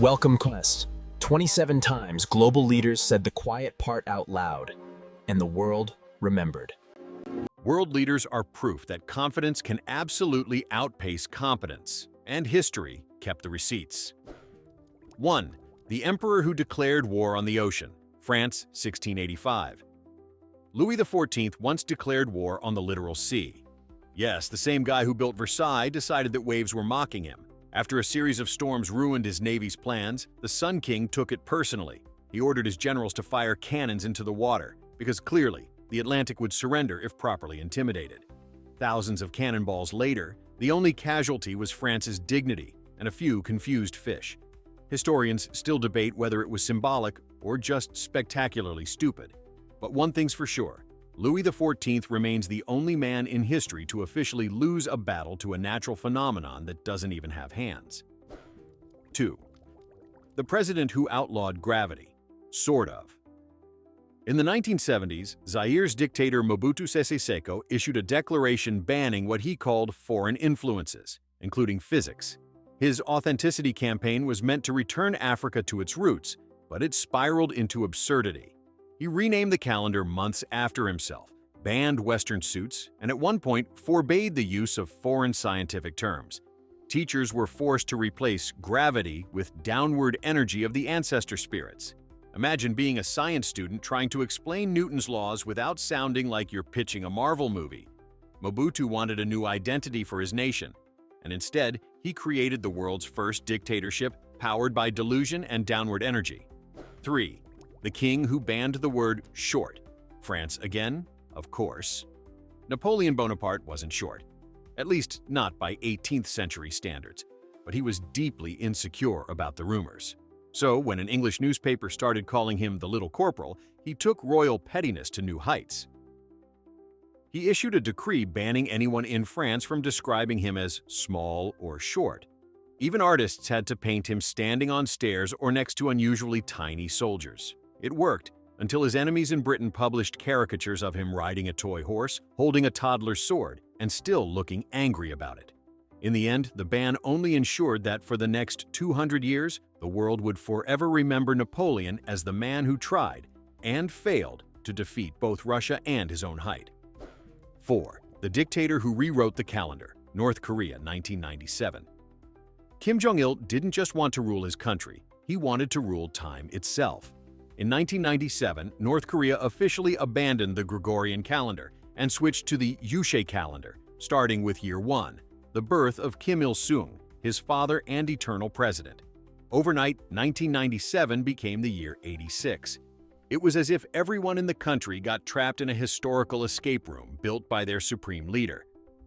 Welcome Quest. 27 times global leaders said the quiet part out loud, and the world remembered. World leaders are proof that confidence can absolutely outpace competence, and history kept the receipts. 1. The emperor who declared war on the ocean, France, 1685. Louis XIV once declared war on the literal sea. Yes, the same guy who built Versailles decided that waves were mocking him. After a series of storms ruined his navy's plans, the Sun King took it personally. He ordered his generals to fire cannons into the water, because clearly, the Atlantic would surrender if properly intimidated. Thousands of cannonballs later, the only casualty was France's dignity and a few confused fish. Historians still debate whether it was symbolic or just spectacularly stupid. But one thing's for sure, Louis XIV remains the only man in history to officially lose a battle to a natural phenomenon that doesn't even have hands. 2. The president who outlawed gravity. Sort of. In the 1970s, Zaire's dictator Mobutu Sese Seko issued a declaration banning what he called foreign influences, including physics. His authenticity campaign was meant to return Africa to its roots, but it spiraled into absurdity. He renamed the calendar months after himself, banned Western suits, and at one point forbade the use of foreign scientific terms. Teachers were forced to replace gravity with downward energy of the ancestor spirits. Imagine being a science student trying to explain Newton's laws without sounding like you're pitching a Marvel movie. Mobutu wanted a new identity for his nation, and instead, he created the world's first dictatorship powered by delusion and downward energy. 3. The king who banned the word short. France again, of course. Napoleon Bonaparte wasn't short, at least not by 18th century standards, but he was deeply insecure about the rumors. So when an English newspaper started calling him the Little Corporal, he took royal pettiness to new heights. He issued a decree banning anyone in France from describing him as small or short. Even artists had to paint him standing on stairs or next to unusually tiny soldiers. It worked until his enemies in Britain published caricatures of him riding a toy horse, holding a toddler's sword, and still looking angry about it. In the end, the ban only ensured that for the next 200 years, the world would forever remember Napoleon as the man who tried and failed to defeat both Russia and his own height. 4. The dictator who rewrote the calendar, North Korea, 1997. Kim Jong-il didn't just want to rule his country, he wanted to rule time itself. In 1997, North Korea officially abandoned the Gregorian calendar and switched to the Juche calendar, starting with year 1, the birth of Kim Il-sung, his father and eternal president. Overnight, 1997 became the year 86. It was as if everyone in the country got trapped in a historical escape room built by their supreme leader.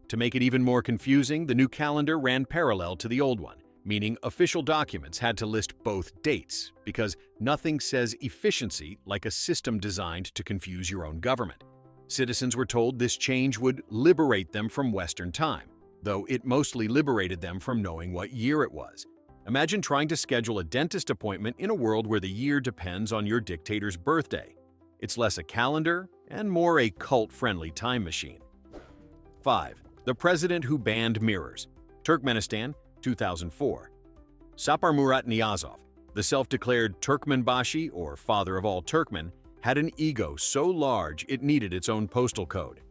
To make it even more confusing, the new calendar ran parallel to the old one, meaning official documents had to list both dates, because nothing says efficiency like a system designed to confuse your own government. Citizens were told this change would liberate them from Western time, though it mostly liberated them from knowing what year it was. Imagine trying to schedule a dentist appointment in a world where the year depends on your dictator's birthday. It's less a calendar and more a cult-friendly time machine. 5. The president who banned mirrors. Turkmenistan, 2004. Sapar Murat Niyazov, the self-declared Turkmenbashi, or father of all Turkmen, had an ego so large it needed its own postal code.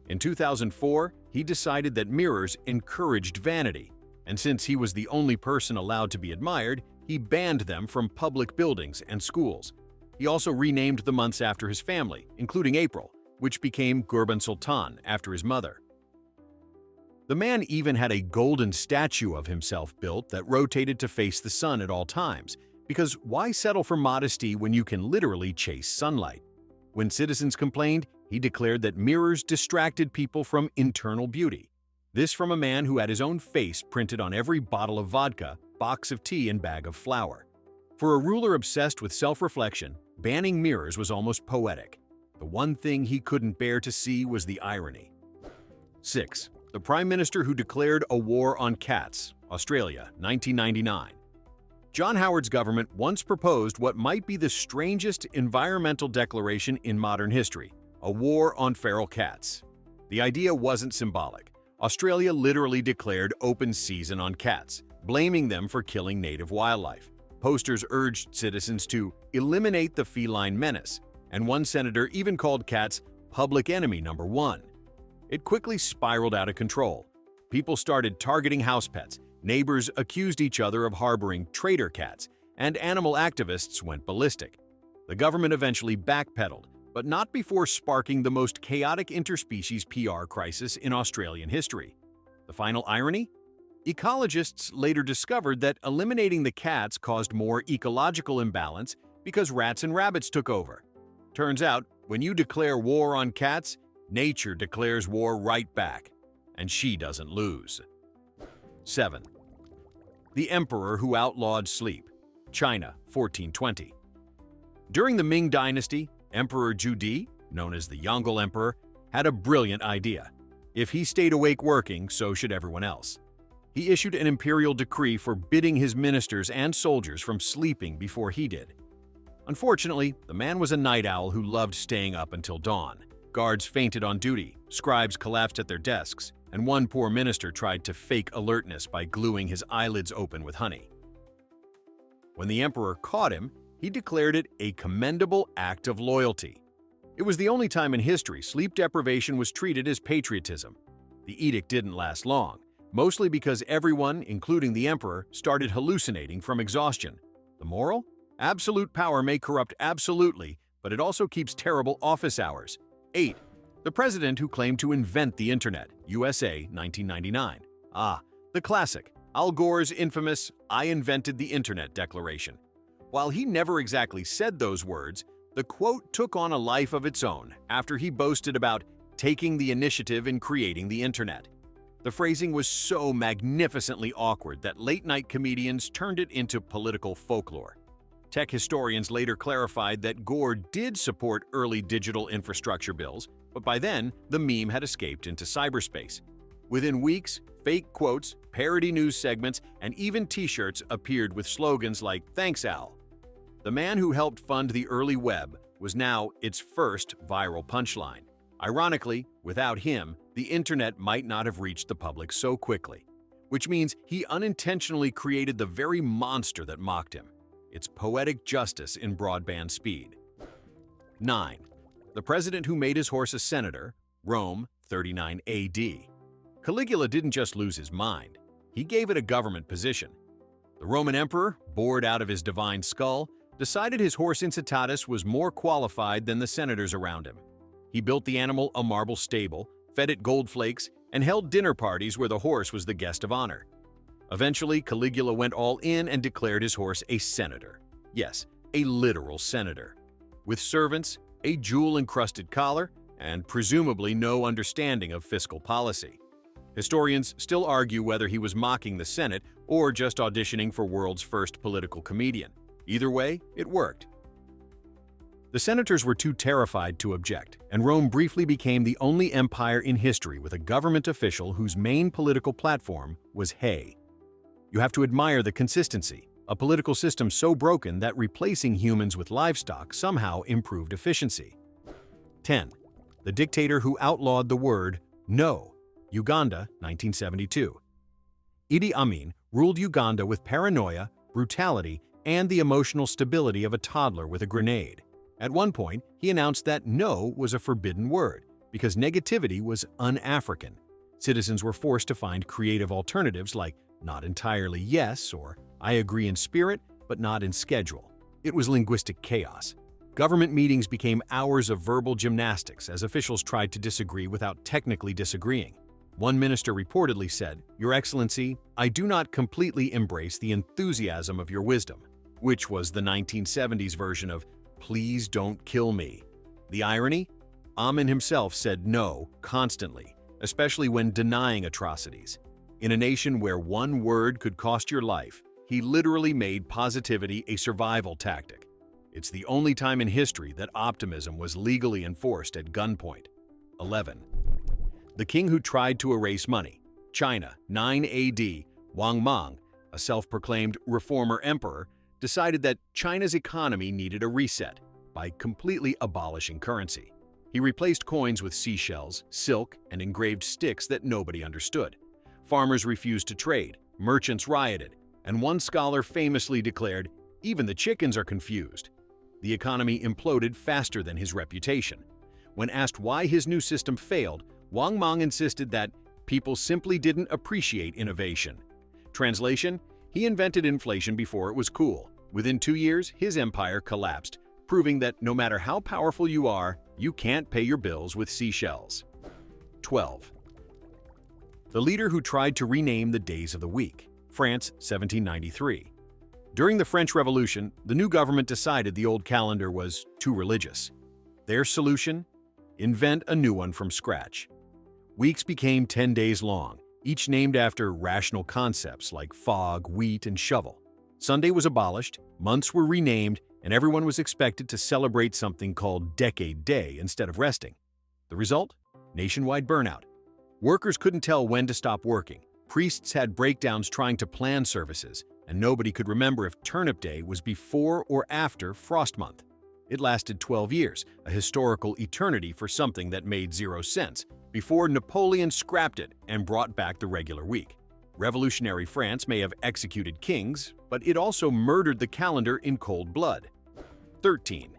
In 2004, he decided that mirrors encouraged vanity, and since he was the only person allowed to be admired, he banned them from public buildings and schools. He also renamed the months after his family, including April, which became Gurban Sultan after his mother. The man even had a golden statue of himself built that rotated to face the sun at all times, because why settle for modesty when you can literally chase sunlight? When citizens complained, he declared that mirrors distracted people from internal beauty. This from a man who had his own face printed on every bottle of vodka, box of tea, and bag of flour. For a ruler obsessed with self-reflection, banning mirrors was almost poetic. The one thing he couldn't bear to see was the irony. 6. The Prime Minister who declared a war on cats, Australia, 1999. John Howard's government once proposed what might be the strangest environmental declaration in modern history, a war on feral cats. The idea wasn't symbolic. Australia literally declared open season on cats, blaming them for killing native wildlife. Posters urged citizens to eliminate the feline menace, and one senator even called cats public enemy number one. It quickly spiraled out of control. People started targeting house pets, neighbors accused each other of harboring traitor cats, and animal activists went ballistic. The government eventually backpedaled, but not before sparking the most chaotic interspecies PR crisis in Australian history. The final irony? Ecologists later discovered that eliminating the cats caused more ecological imbalance because rats and rabbits took over. Turns out, when you declare war on cats, nature declares war right back, and she doesn't lose. 7. The Emperor Who Outlawed Sleep, China, 1420. During the Ming Dynasty, Emperor Zhu, known as the Yongle Emperor, had a brilliant idea. If he stayed awake working, so should everyone else. He issued an imperial decree forbidding his ministers and soldiers from sleeping before he did. Unfortunately, the man was a night owl who loved staying up until dawn. Guards fainted on duty, scribes collapsed at their desks, and one poor minister tried to fake alertness by gluing his eyelids open with honey. When the emperor caught him, he declared it a commendable act of loyalty. It was the only time in history sleep deprivation was treated as patriotism. The edict didn't last long, mostly because everyone, including the emperor, started hallucinating from exhaustion. The moral? Absolute power may corrupt absolutely, but it also keeps terrible office hours. 8. The president who claimed to invent the internet, USA, 1999. The classic, Al Gore's infamous "I invented the internet" declaration. While he never exactly said those words, the quote took on a life of its own after he boasted about taking the initiative in creating the internet. The phrasing was so magnificently awkward that late-night comedians turned it into political folklore. Tech historians later clarified that Gore did support early digital infrastructure bills, but by then, the meme had escaped into cyberspace. Within weeks, fake quotes, parody news segments, and even t-shirts appeared with slogans like "Thanks, Al." The man who helped fund the early web was now its first viral punchline. Ironically, without him, the internet might not have reached the public so quickly, which means he unintentionally created the very monster that mocked him. It's poetic justice in broadband speed. 9. The president who made his horse a senator, Rome, 39 AD. Caligula didn't just lose his mind, he gave it a government position. The Roman emperor, bored out of his divine skull, decided his horse Incitatus was more qualified than the senators around him. He built the animal a marble stable, fed it gold flakes, and held dinner parties where the horse was the guest of honor. Eventually, Caligula went all in and declared his horse a senator. Yes, a literal senator. With servants, a jewel-encrusted collar, and presumably no understanding of fiscal policy. Historians still argue whether he was mocking the Senate or just auditioning for world's first political comedian. Either way, it worked. The senators were too terrified to object, and Rome briefly became the only empire in history with a government official whose main political platform was hay. You have to admire the consistency, a political system so broken that replacing humans with livestock somehow improved efficiency. 10. The dictator who outlawed the word no, Uganda, 1972. Idi Amin ruled Uganda with paranoia, brutality, and the emotional stability of a toddler with a grenade. At one point, he announced that no was a forbidden word because negativity was un-African. Citizens were forced to find creative alternatives like not entirely yes or I agree in spirit but not in schedule. It was linguistic chaos. Government meetings became hours of verbal gymnastics as officials tried to disagree without technically disagreeing. One minister reportedly said, "Your Excellency, I do not completely embrace the enthusiasm of your wisdom," which was the 1970s version of "please don't kill me." The irony? Amin himself said no constantly, especially when denying atrocities. In a nation where one word could cost your life, he literally made positivity a survival tactic. It's the only time in history that optimism was legally enforced at gunpoint. 11. The king who tried to erase money, China, 9 AD, Wang Mang, a self-proclaimed reformer emperor, decided that China's economy needed a reset by completely abolishing currency. He replaced coins with seashells, silk, and engraved sticks that nobody understood. Farmers refused to trade, merchants rioted, and one scholar famously declared, Even the chickens are confused. The economy imploded faster than his reputation. When asked why his new system failed, Wang Mang insisted that people simply didn't appreciate innovation. Translation: he invented inflation before it was cool. Within 2 years, his empire collapsed, proving that no matter how powerful you are, you can't pay your bills with seashells. 12. The leader who tried to rename the days of the week. France, 1793. During the French Revolution, the new government decided the old calendar was too religious. Their solution? Invent a new one from scratch. Weeks became 10 days long, each named after rational concepts like fog, wheat, and shovel. Sunday was abolished, months were renamed, and everyone was expected to celebrate something called Decade Day instead of resting. The result? Nationwide burnout. Workers couldn't tell when to stop working. Priests had breakdowns trying to plan services, and nobody could remember if Turnip Day was before or after Frost Month. It lasted 12 years, a historical eternity for something that made 0 sense, before Napoleon scrapped it and brought back the regular week. Revolutionary France may have executed kings, but it also murdered the calendar in cold blood. 13.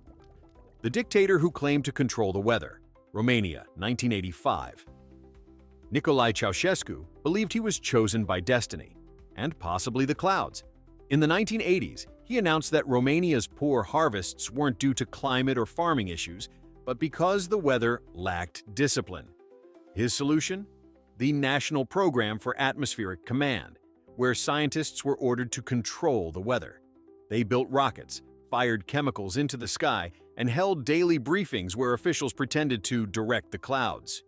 The dictator who claimed to control the weather. Romania, 1985. Nicolae Ceausescu believed he was chosen by destiny, and possibly the clouds. In the 1980s, he announced that Romania's poor harvests weren't due to climate or farming issues, but because the weather lacked discipline. His solution? The National Program for Atmospheric Command, where scientists were ordered to control the weather. They built rockets, fired chemicals into the sky, and held daily briefings where officials pretended to direct the clouds.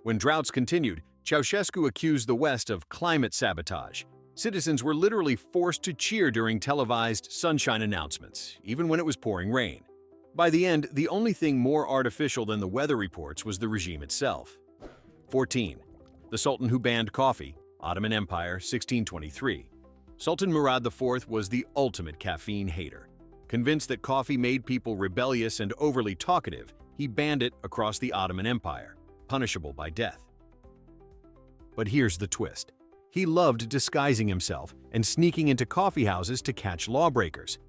When droughts continued, Ceausescu accused the West of climate sabotage. Citizens were literally forced to cheer during televised sunshine announcements, even when it was pouring rain. By the end, the only thing more artificial than the weather reports was the regime itself. 14. The Sultan who banned coffee. Ottoman Empire, 1623. Sultan Murad IV was the ultimate caffeine hater. Convinced that coffee made people rebellious and overly talkative, he banned it across the Ottoman Empire, punishable by death. But here's the twist. He loved disguising himself and sneaking into coffee houses to catch lawbreakers.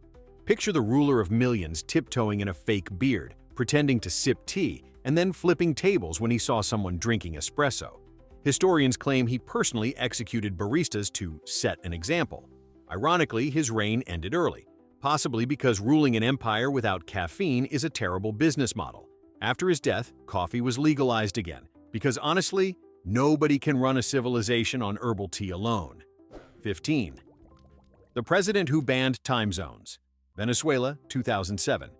Picture the ruler of millions tiptoeing in a fake beard, pretending to sip tea, and then flipping tables when he saw someone drinking espresso. Historians claim he personally executed baristas to set an example. Ironically, his reign ended early, possibly because ruling an empire without caffeine is a terrible business model. After his death, coffee was legalized again, because honestly, nobody can run a civilization on herbal tea alone. 15. The president who banned time zones. Venezuela, 2007.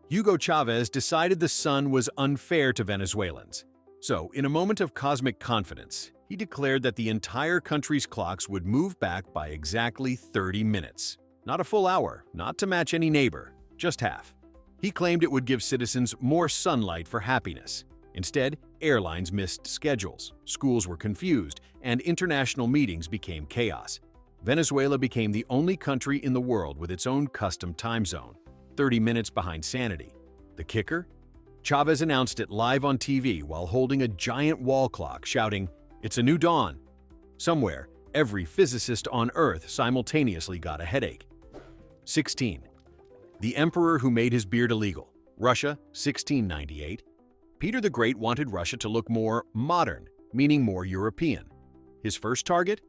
Hugo Chavez decided the sun was unfair to Venezuelans. So, in a moment of cosmic confidence, he declared that the entire country's clocks would move back by exactly 30 minutes. Not a full hour, not to match any neighbor, just half. He claimed it would give citizens more sunlight for happiness. Instead, airlines missed schedules, schools were confused, and international meetings became chaos. Venezuela became the only country in the world with its own custom time zone, 30 minutes behind sanity. The kicker? Chavez announced it live on TV while holding a giant wall clock, shouting, "It's a new dawn." Somewhere, every physicist on Earth simultaneously got a headache. 16. The emperor who made his beard illegal. Russia, 1698. Peter the Great wanted Russia to look more modern, meaning more European. His first target?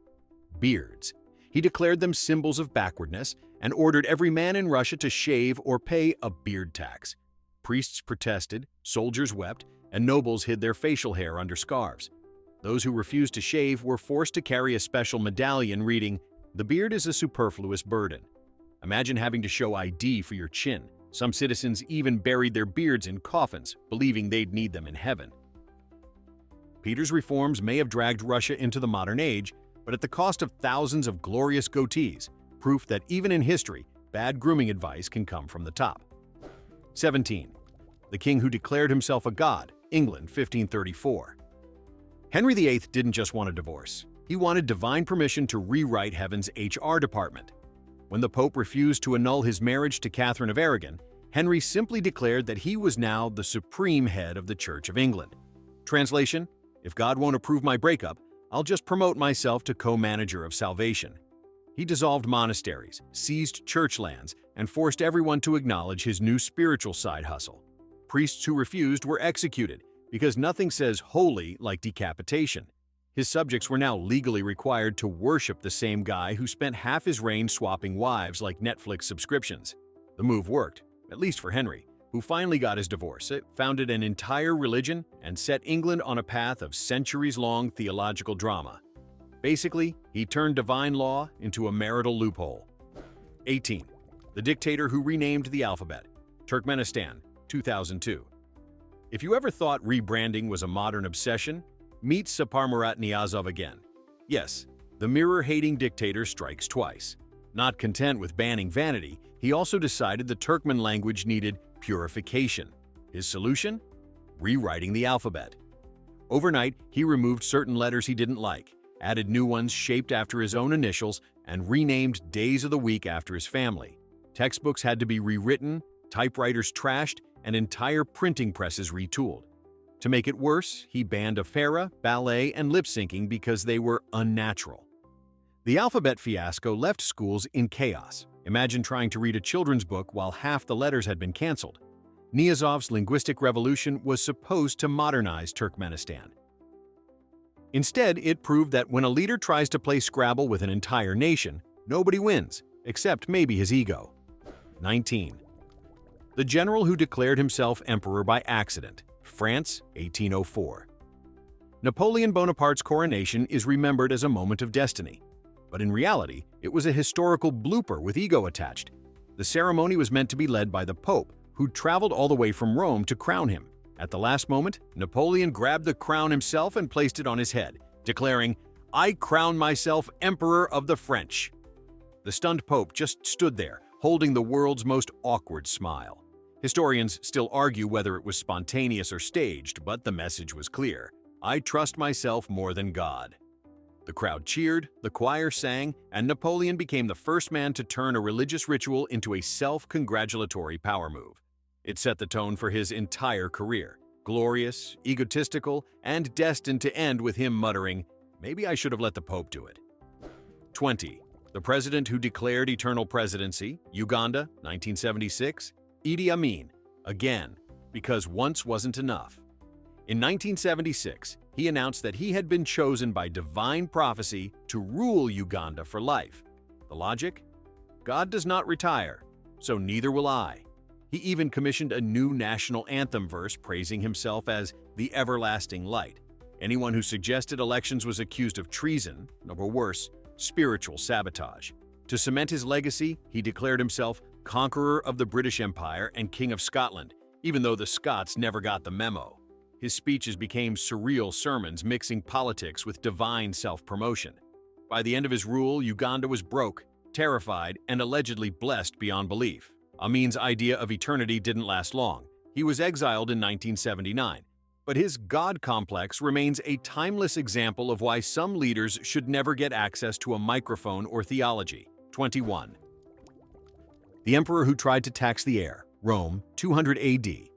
Beards. He declared them symbols of backwardness and ordered every man in Russia to shave or pay a beard tax. Priests protested, soldiers wept, and nobles hid their facial hair under scarves. Those who refused to shave were forced to carry a special medallion reading, "The beard is a superfluous burden." Imagine having to show ID for your chin. Some citizens even buried their beards in coffins, believing they'd need them in heaven. Peter's reforms may have dragged Russia into the modern age, but at the cost of thousands of glorious goatees, proof that even in history, bad grooming advice can come from the top. 17. The king who declared himself a god. England, 1534. Henry VIII didn't just want a divorce. He wanted divine permission to rewrite heaven's HR department. When the Pope refused to annul his marriage to Catherine of Aragon, Henry simply declared that he was now the supreme head of the Church of England. Translation: if God won't approve my breakup, I'll just promote myself to co-manager of salvation. He dissolved monasteries, seized church lands, and forced everyone to acknowledge his new spiritual side hustle. Priests who refused were executed, because nothing says holy like decapitation. His subjects were now legally required to worship the same guy who spent half his reign swapping wives like Netflix subscriptions. The move worked, at least for Henry, who finally got his divorce, founded an entire religion, and set England on a path of centuries-long theological drama. Basically, he turned divine law into a marital loophole. 18. The dictator who renamed the alphabet. Turkmenistan, 2002. If you ever thought rebranding was a modern obsession, meet Saparmurat Niyazov again. Yes, the mirror-hating dictator strikes twice. Not content with banning vanity, he also decided the Turkmen language needed purification. His solution? Rewriting the alphabet. Overnight, he removed certain letters he didn't like, added new ones shaped after his own initials, and renamed days of the week after his family. Textbooks had to be rewritten, typewriters trashed, and entire printing presses retooled. To make it worse, he banned opera, ballet, and lip-syncing because they were unnatural. The alphabet fiasco left schools in chaos. Imagine trying to read a children's book while half the letters had been canceled. Niyazov's linguistic revolution was supposed to modernize Turkmenistan. Instead, it proved that when a leader tries to play Scrabble with an entire nation, nobody wins, except maybe his ego. 19. The general who declared himself emperor by accident. France, 1804. Napoleon Bonaparte's coronation is remembered as a moment of destiny. But in reality, it was a historical blooper with ego attached. The ceremony was meant to be led by the Pope, who traveled all the way from Rome to crown him. At the last moment, Napoleon grabbed the crown himself and placed it on his head, declaring, "I crown myself Emperor of the French." The stunned Pope just stood there, holding the world's most awkward smile. Historians still argue whether it was spontaneous or staged, but the message was clear. I trust myself more than God. The crowd cheered, the choir sang, and Napoleon became the first man to turn a religious ritual into a self-congratulatory power move. It set the tone for his entire career, glorious, egotistical, and destined to end with him muttering, "Maybe I should have let the Pope do it." 20. The president who declared eternal presidency, Uganda, 1976, Idi Amin, again, because once wasn't enough. In 1976, he announced that he had been chosen by divine prophecy to rule Uganda for life. The logic? God does not retire, so neither will I. He even commissioned a new national anthem verse praising himself as the everlasting light. Anyone who suggested elections was accused of treason, or worse, spiritual sabotage. To cement his legacy, he declared himself conqueror of the British Empire and King of Scotland, even though the Scots never got the memo. His speeches became surreal sermons mixing politics with divine self-promotion. By the end of his rule, Uganda was broke, terrified, and allegedly blessed beyond belief. Amin's idea of eternity didn't last long. He was exiled in 1979. But his God complex remains a timeless example of why some leaders should never get access to a microphone or theology. 21. The emperor who tried to tax the air, Rome, 200 AD.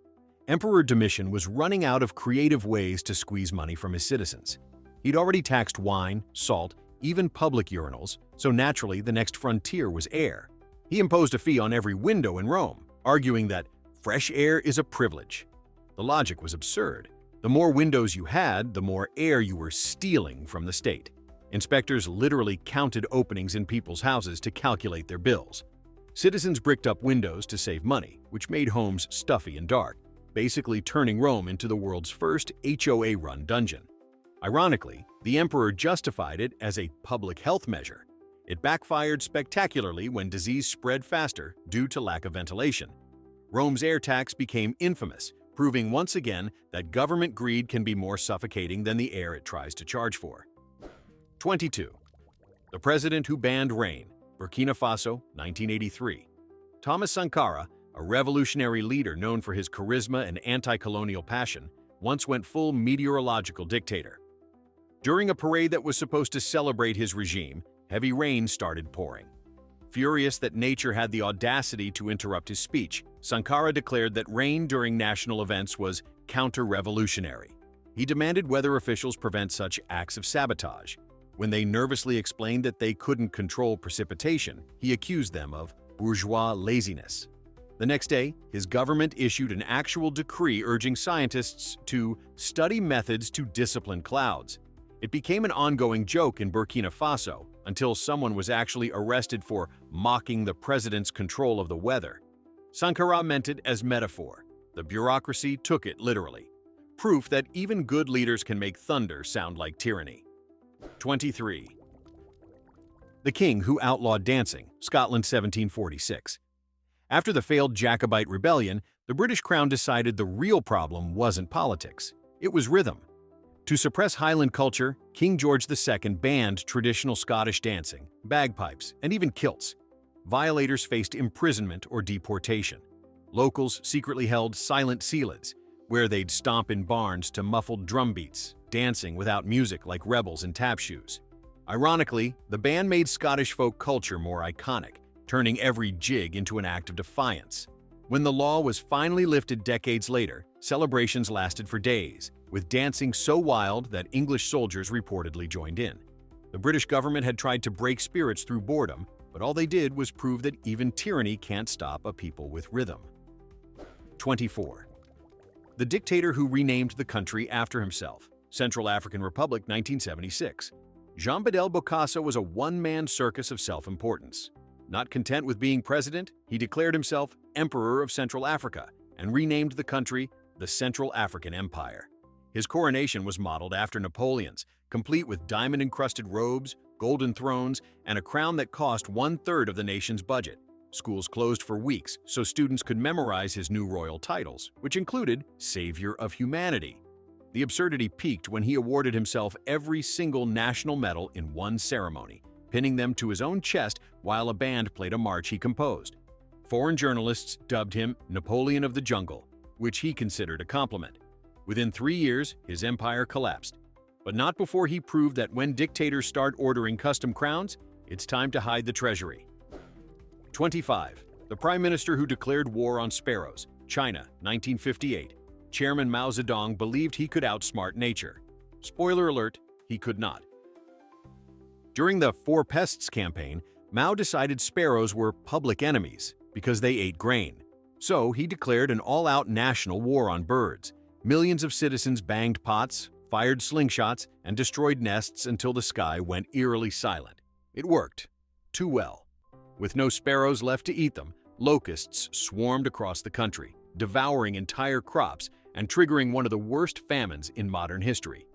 Emperor Domitian was running out of creative ways to squeeze money from his citizens. He'd already taxed wine, salt, even public urinals, so naturally the next frontier was air. He imposed a fee on every window in Rome, arguing that fresh air is a privilege. The logic was absurd. The more windows you had, the more air you were stealing from the state. Inspectors literally counted openings in people's houses to calculate their bills. Citizens bricked up windows to save money, which made homes stuffy and dark, basically turning Rome into the world's first HOA-run dungeon. Ironically, the emperor justified it as a public health measure. It backfired spectacularly when disease spread faster due to lack of ventilation. Rome's air tax became infamous, proving once again that government greed can be more suffocating than the air it tries to charge for. 22. The president who banned rain, Burkina Faso, 1983. Thomas Sankara, a revolutionary leader known for his charisma and anti-colonial passion, once went full meteorological dictator. During a parade that was supposed to celebrate his regime, heavy rain started pouring. Furious that nature had the audacity to interrupt his speech, Sankara declared that rain during national events was counter-revolutionary. He demanded weather officials prevent such acts of sabotage. When they nervously explained that they couldn't control precipitation, he accused them of bourgeois laziness. The next day, his government issued an actual decree urging scientists to study methods to discipline clouds. It became an ongoing joke in Burkina Faso until someone was actually arrested for mocking the president's control of the weather. Sankara meant it as metaphor. The bureaucracy took it literally. Proof that even good leaders can make thunder sound like tyranny. 23. The King Who Outlawed Dancing, Scotland 1746. After the failed Jacobite rebellion, the British Crown decided the real problem wasn't politics, it was rhythm. To suppress Highland culture, King George II banned traditional Scottish dancing, bagpipes, and even kilts. Violators faced imprisonment or deportation. Locals secretly held silent sealids, where they'd stomp in barns to muffled drum beats, dancing without music like rebels in tap shoes. Ironically, the ban made Scottish folk culture more iconic, turning every jig into an act of defiance. When the law was finally lifted decades later, celebrations lasted for days, with dancing so wild that English soldiers reportedly joined in. The British government had tried to break spirits through boredom, but all they did was prove that even tyranny can't stop a people with rhythm. 24. The dictator who renamed the country after himself, Central African Republic 1976. Jean Bedel Bokassa was a one-man circus of self-importance. Not content with being president, he declared himself Emperor of Central Africa and renamed the country the Central African Empire. His coronation was modeled after Napoleon's, complete with diamond-encrusted robes, golden thrones, and a crown that cost one-third of the nation's budget. Schools closed for weeks so students could memorize his new royal titles, which included Savior of Humanity. The absurdity peaked when he awarded himself every single national medal in one ceremony, pinning them to his own chest while a band played a march he composed. Foreign journalists dubbed him Napoleon of the Jungle, which he considered a compliment. Within 3 years, his empire collapsed. But not before he proved that when dictators start ordering custom crowns, it's time to hide the treasury. 25. The Prime Minister who declared war on sparrows, China, 1958. Chairman Mao Zedong believed he could outsmart nature. Spoiler alert, he could not. During the Four Pests campaign, Mao decided sparrows were public enemies because they ate grain. So he declared an all-out national war on birds. Millions of citizens banged pots, fired slingshots, and destroyed nests until the sky went eerily silent. It worked. Too well. With no sparrows left to eat them, locusts swarmed across the country, devouring entire crops and triggering one of the worst famines in modern history.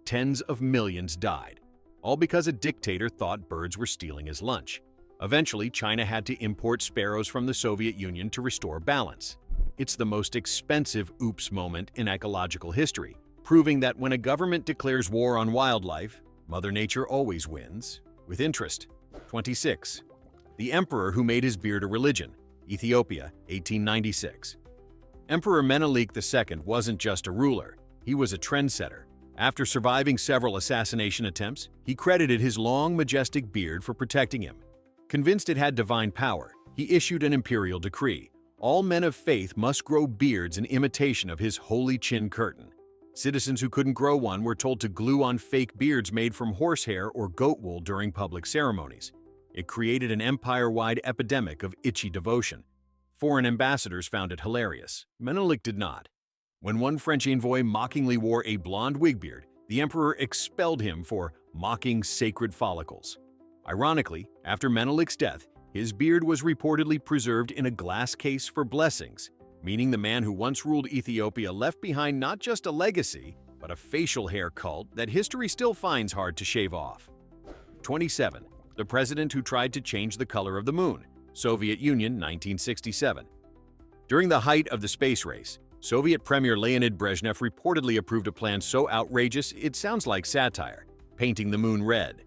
Tens of millions died, all because a dictator thought birds were stealing his lunch. Eventually, China had to import sparrows from the Soviet Union to restore balance. It's the most expensive oops moment in ecological history, proving that when a government declares war on wildlife, Mother Nature always wins, with interest. 26. The Emperor who made his beard a religion, Ethiopia, 1896. Emperor Menelik II wasn't just a ruler, he was a trendsetter. After surviving several assassination attempts, he credited his long, majestic beard for protecting him. Convinced it had divine power, he issued an imperial decree. All men of faith must grow beards in imitation of his holy chin curtain. Citizens who couldn't grow one were told to glue on fake beards made from horsehair or goat wool during public ceremonies. It created an empire-wide epidemic of itchy devotion. Foreign ambassadors found it hilarious. Menelik did not. When one French envoy mockingly wore a blonde wig beard, the emperor expelled him for mocking sacred follicles. Ironically, after Menelik's death, his beard was reportedly preserved in a glass case for blessings, meaning the man who once ruled Ethiopia left behind not just a legacy, but a facial hair cult that history still finds hard to shave off. 27. The president who tried to change the color of the moon, Soviet Union, 1967. During the height of the space race, Soviet Premier Leonid Brezhnev reportedly approved a plan so outrageous it sounds like satire, painting the moon red.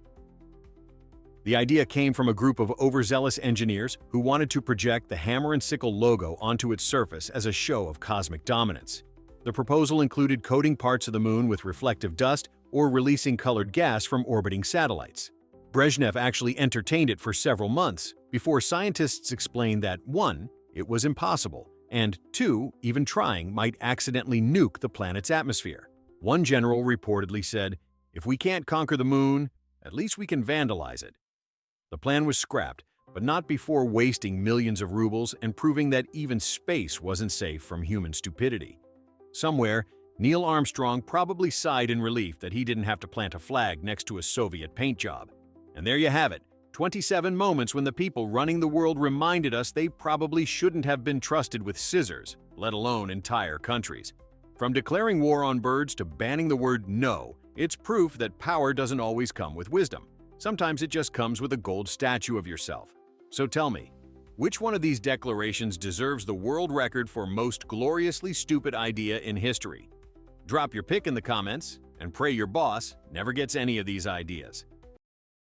The idea came from a group of overzealous engineers who wanted to project the hammer and sickle logo onto its surface as a show of cosmic dominance. The proposal included coating parts of the moon with reflective dust or releasing colored gas from orbiting satellites. Brezhnev actually entertained it for several months before scientists explained that 1. It was impossible, and 2. Even trying might accidentally nuke the planet's atmosphere. One general reportedly said, "If we can't conquer the moon, at least we can vandalize it." The plan was scrapped, but not before wasting millions of rubles and proving that even space wasn't safe from human stupidity. Somewhere, Neil Armstrong probably sighed in relief that he didn't have to plant a flag next to a Soviet paint job. And there you have it, 27 moments when the people running the world reminded us they probably shouldn't have been trusted with scissors, let alone entire countries. From declaring war on birds to banning the word no, it's proof that power doesn't always come with wisdom. Sometimes it just comes with a gold statue of yourself. So tell me, which one of these declarations deserves the world record for most gloriously stupid idea in history? Drop your pick in the comments and pray your boss never gets any of these ideas.